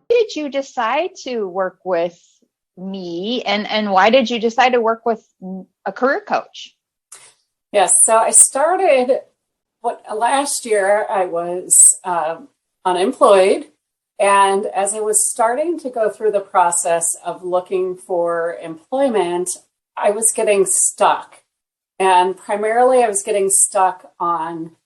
Did you decide to work with me, and why did you decide to work with a career coach? Yes, so I started last year. I was unemployed, and as I was starting to go through the process of looking for employment, I was getting stuck. And primarily, I was getting stuck on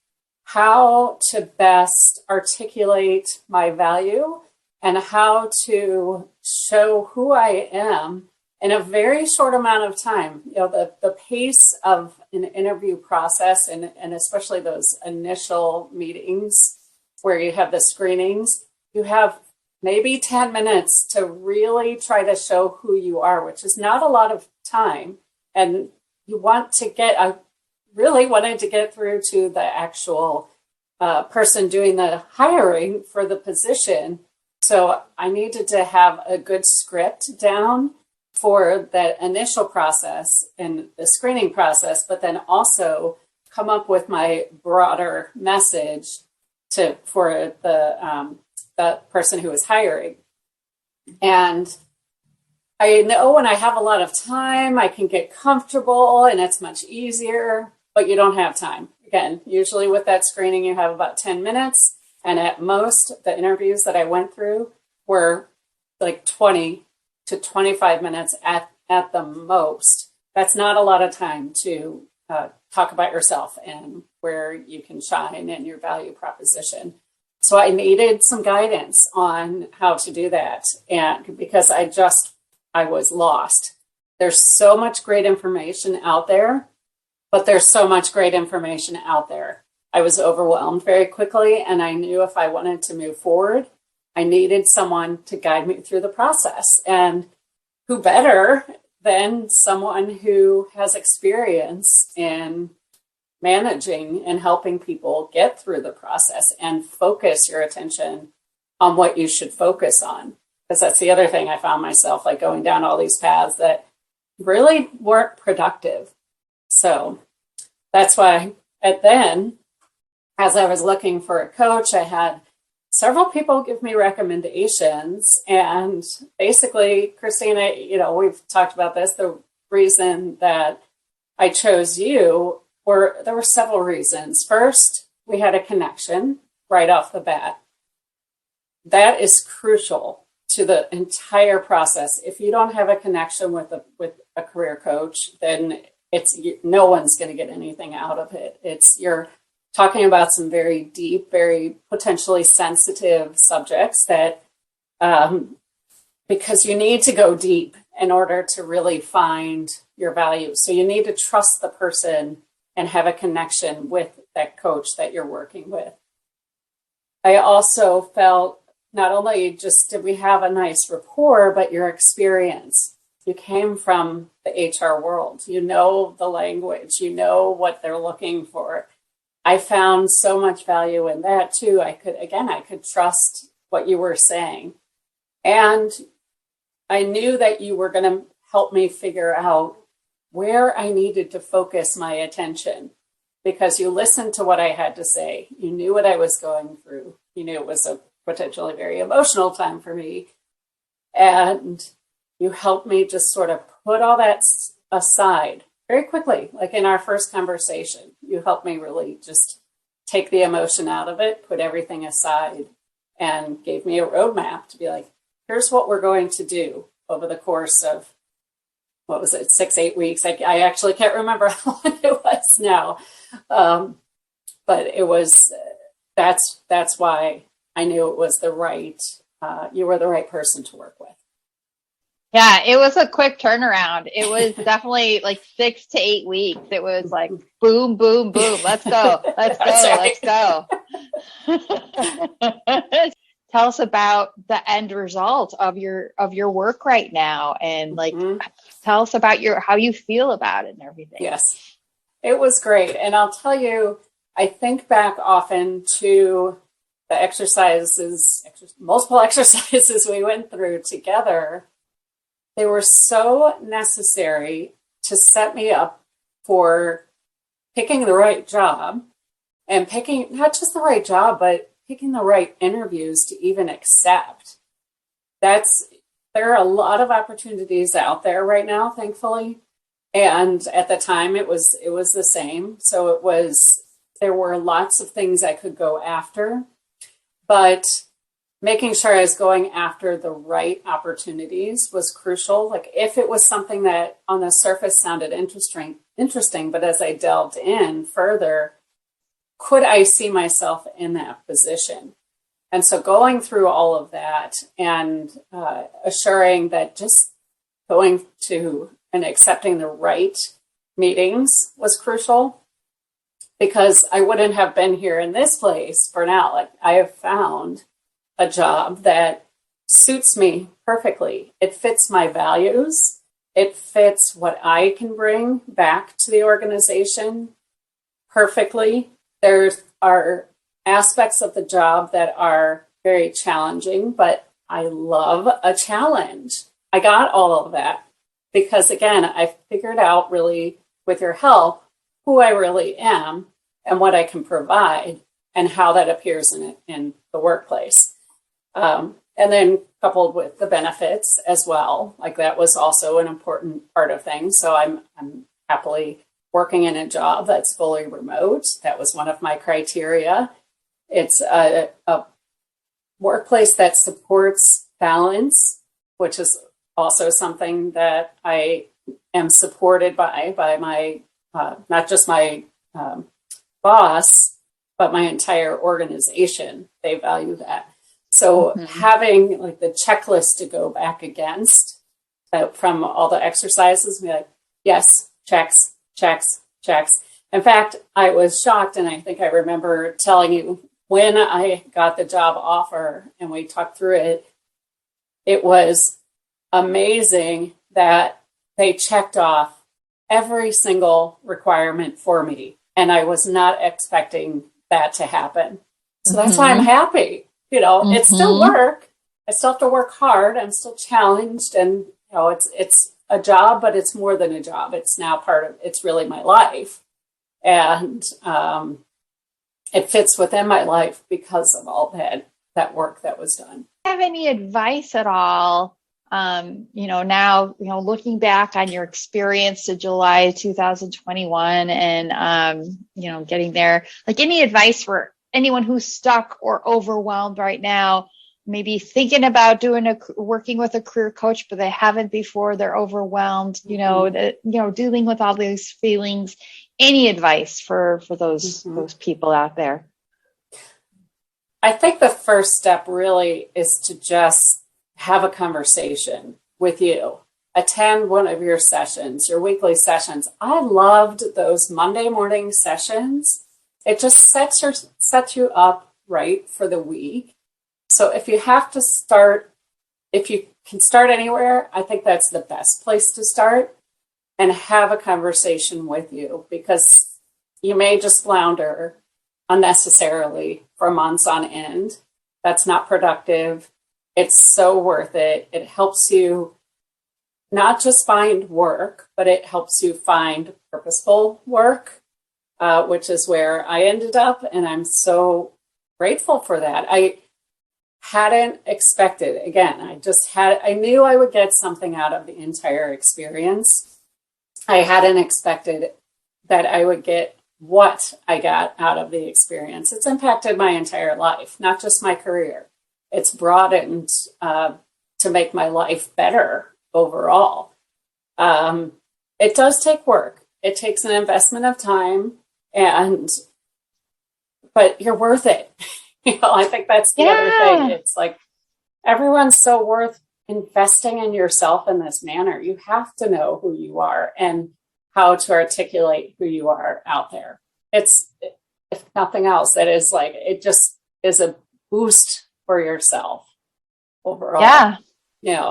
how to best articulate my value and how to show who I am in a very short amount of time. You know, the pace of an interview process, and especially those initial meetings where you have the screenings, you have maybe 10 minutes to really try to show who you are, which is not a lot of time. And I really wanted to get through to the actual person doing the hiring for the position. So I needed to have a good script down for that initial process and the screening process, but then also come up with my broader message for the person who is hiring. And I know when I have a lot of time, I can get comfortable and it's much easier, but you don't have time. Again, usually with that screening, you have about 10 minutes. And at most, the interviews that I went through were like 20 to 25 minutes at the most. That's not a lot of time to talk about yourself and where you can shine and your value proposition. So I needed some guidance on how to do that. And because I was lost. There's so much great information out there, but there's so much great information out there. I was overwhelmed very quickly, and I knew if I wanted to move forward, I needed someone to guide me through the process. And who better than someone who has experience in managing and helping people get through the process and focus your attention on what you should focus on. Because that's the other thing I found myself like going down all these paths that really weren't productive. So that's why then, as I was looking for a coach, I had several people give me recommendations. And basically, Christina, we've talked about this. The reason that I chose you there were several reasons. First, we had a connection right off the bat. That is crucial to the entire process. If you don't have a connection with a career coach, then no one's going to get anything out of it. You're talking about some very deep, very potentially sensitive subjects that because you need to go deep in order to really find your value. So you need to trust the person and have a connection with that coach that you're working with. I also felt not only just did we have a nice rapport, but your experience. You came from the HR world. You know the language. You know what they're looking for. I found so much value in that too. I could trust what you were saying. And I knew that you were going to help me figure out where I needed to focus my attention, because you listened to what I had to say. You knew what I was going through. You knew it was a potentially very emotional time for me. And you helped me just sort of put all that aside very quickly. Like in our first conversation, you helped me really just take the emotion out of it, put everything aside, and gave me a roadmap to be like, here's what we're going to do over the course of, 6-8 weeks. I actually can't remember how long it was now. But it was, that's why I knew it was you were the right person to work with. Yeah, it was a quick turnaround. It was definitely like 6 to 8 weeks. It was like boom, boom, boom. Let's go. Let's go. Let's go. Tell us about the end result of your work right now, and tell us about how you feel about it and everything. Yes, it was great. And I'll tell you, I think back often to the multiple exercises we went through together. They were so necessary to set me up for picking the right job and picking not just the right job, but picking the right interviews to even accept. There are a lot of opportunities out there right now, thankfully. And at the time it was the same. So there were lots of things I could go after, but making sure I was going after the right opportunities was crucial. Like if it was something that on the surface sounded interesting, but as I delved in further, could I see myself in that position? And so going through all of that and assuring that just going to and accepting the right meetings was crucial, because I wouldn't have been here in this place for now. Like I have found a job that suits me perfectly. It fits my values. It fits what I can bring back to the organization perfectly. There are aspects of the job that are very challenging, but I love a challenge. I got all of that because, again, I figured out really with your help who I really am and what I can provide and how that appears in the workplace. And then coupled with the benefits as well, like that was also an important part of things. So I'm happily working in a job that's fully remote. That was one of my criteria. It's a workplace that supports balance, which is also something that I am supported by my, not just my boss, but my entire organization. They value that. So having like the checklist to go back against from all the exercises, be like, yes, checks, checks, checks. In fact, I was shocked, and I think I remember telling you when I got the job offer and we talked through it, it was amazing that they checked off every single requirement for me. And I was not expecting that to happen. So that's why I'm happy. It's still work. I still have to work hard. I'm still challenged, and it's a job, but it's more than a job. It's now it's really my life. And it fits within my life because of all that work that was done. Do you have any advice at all? Now, looking back on your experience to July 2021 and, getting there, like any advice for anyone who's stuck or overwhelmed right now, maybe thinking about working with a career coach, but they haven't before, they're overwhelmed, dealing with all these feelings. Any advice for those people out there? I think the first step really is to just have a conversation with you. Attend one of your sessions, your weekly sessions. I loved those Monday morning sessions. It just sets you up right for the week. So if you can start anywhere, I think that's the best place to start, and have a conversation with you, because you may just flounder unnecessarily for months on end. That's not productive. It's so worth it. It helps you not just find work, but it helps you find purposeful work, which is where I ended up. And I'm so grateful for that. I hadn't expected, again, I knew I would get something out of the entire experience. I hadn't expected that I would get what I got out of the experience. It's impacted my entire life, not just my career. It's broadened to make my life better overall. It does take work. It takes an investment of time, but you're worth it. I think that's the other thing. It's like everyone's so worth investing in yourself in this manner. You have to know who you are and how to articulate who you are out there. It's, if nothing else, that is like, it just is a boost for yourself overall. Yeah.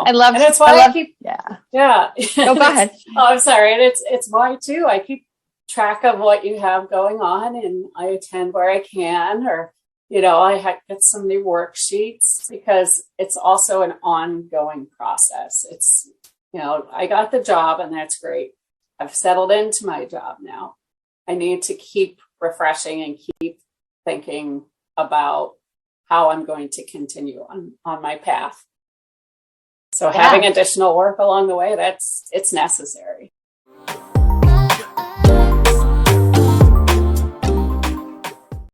And it's why I keep, yeah. Oh, go ahead. I'm sorry. And it's why too, I keep track of what you have going on, and I attend where I can, or, I get some new worksheets, because it's also an ongoing process. It's, I got the job and that's great. I've settled into my job now. I need to keep refreshing and keep thinking about how I'm going to continue on my path. So having additional work along the way, it's necessary.